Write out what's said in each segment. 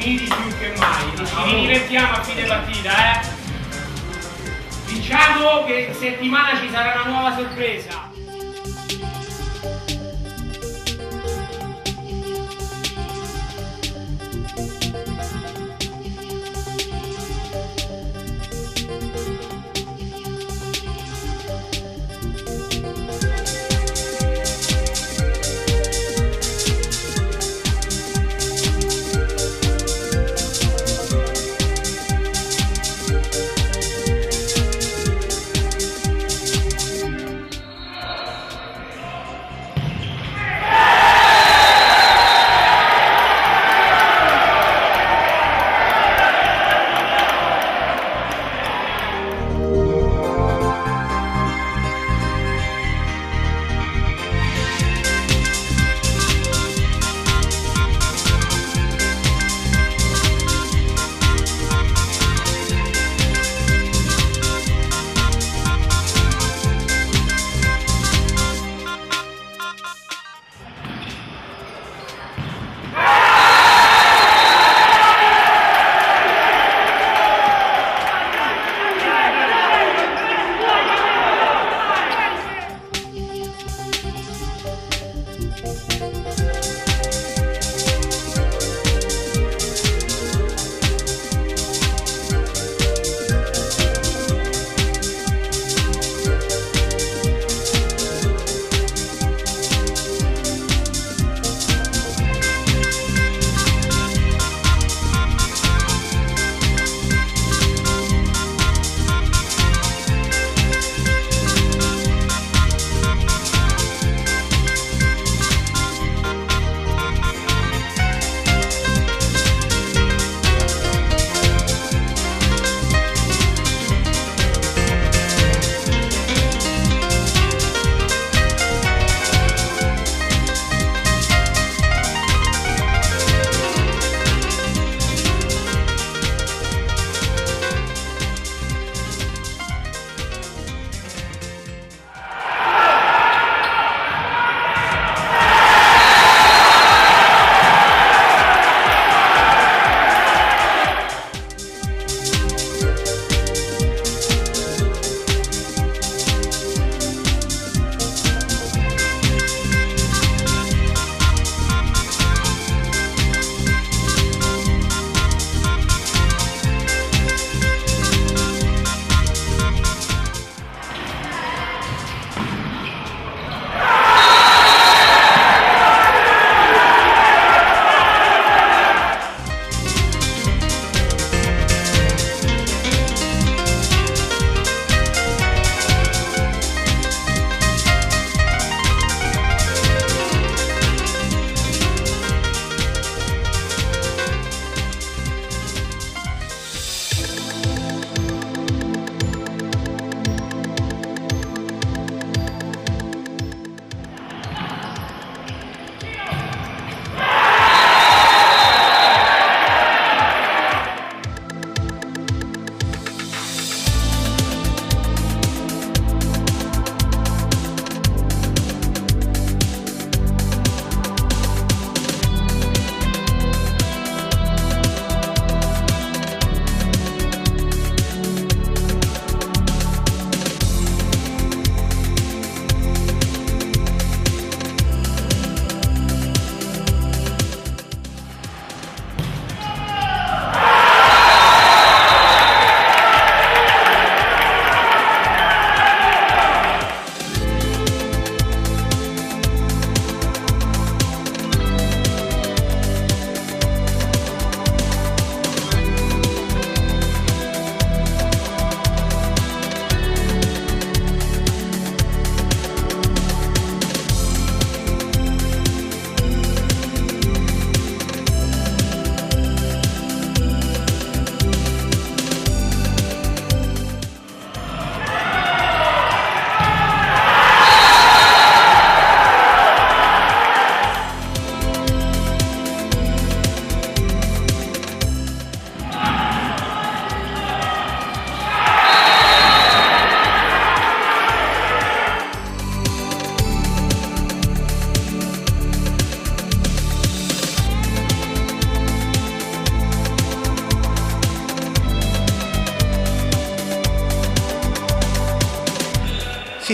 uniti più che mai, e ci ridivertiamo a fine partita, Diciamo che settimana ci sarà una nuova sorpresa.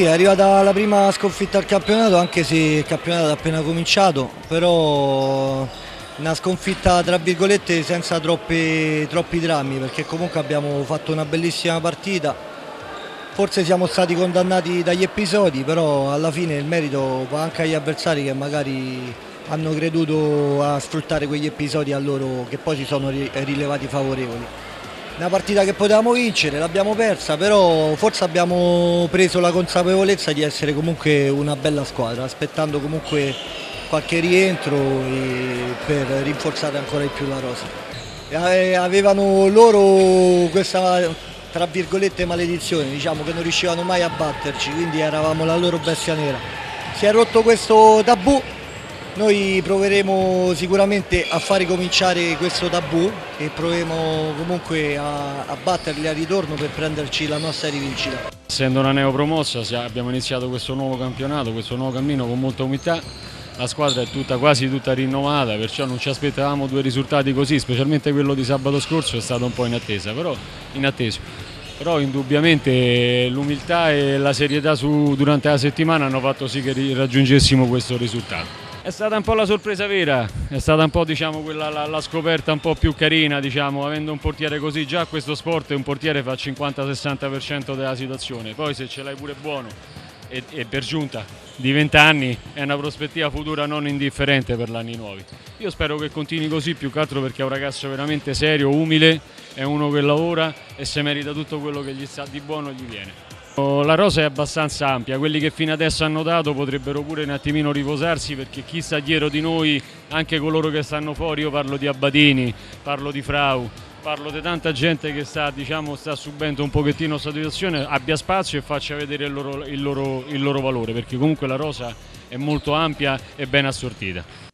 sì, è arrivata la prima sconfitta al campionato, anche se il campionato è appena cominciato, però una sconfitta tra virgolette senza troppi drammi, perché comunque abbiamo fatto una bellissima partita. Forse siamo stati condannati dagli episodi, però alla fine il merito va anche agli avversari che magari hanno creduto a sfruttare quegli episodi a loro, che poi si sono rilevati favorevoli. Una partita che potevamo vincere, l'abbiamo persa, però forse abbiamo preso la consapevolezza di essere comunque una bella squadra, aspettando comunque qualche rientro per rinforzare ancora di più la rosa. Avevano loro questa, tra virgolette, maledizione, diciamo, che non riuscivano mai a batterci, quindi eravamo la loro bestia nera. Si è rotto questo tabù. Noi proveremo sicuramente a far ricominciare questo tabù e proveremo comunque a batterli al ritorno per prenderci la nostra rivincita. Essendo una neopromossa abbiamo iniziato questo nuovo campionato, questo nuovo cammino con molta umiltà. La squadra è quasi tutta rinnovata, perciò non ci aspettavamo due risultati così, specialmente quello di sabato scorso è stato un po' inatteso. Però indubbiamente l'umiltà e la serietà durante la settimana hanno fatto sì che raggiungessimo questo risultato. È stata un po' la sorpresa vera, è stata un po', diciamo, la scoperta un po' più carina, diciamo, avendo un portiere così. Già questo sport un portiere fa il 50-60% della situazione, poi se ce l'hai pure buono e per giunta di 20 anni è una prospettiva futura non indifferente per gli anni nuovi. Io spero che continui così, più che altro perché è un ragazzo veramente serio, umile, è uno che lavora e se merita tutto quello che gli sta di buono gli viene. La rosa è abbastanza ampia, quelli che fino adesso hanno dato potrebbero pure un attimino riposarsi, perché chi sta dietro di noi, anche coloro che stanno fuori, io parlo di Abadini, parlo di Frau, parlo di tanta gente che sta subendo un pochettino questa situazione, abbia spazio e faccia vedere il loro valore, perché comunque la rosa è molto ampia e ben assortita.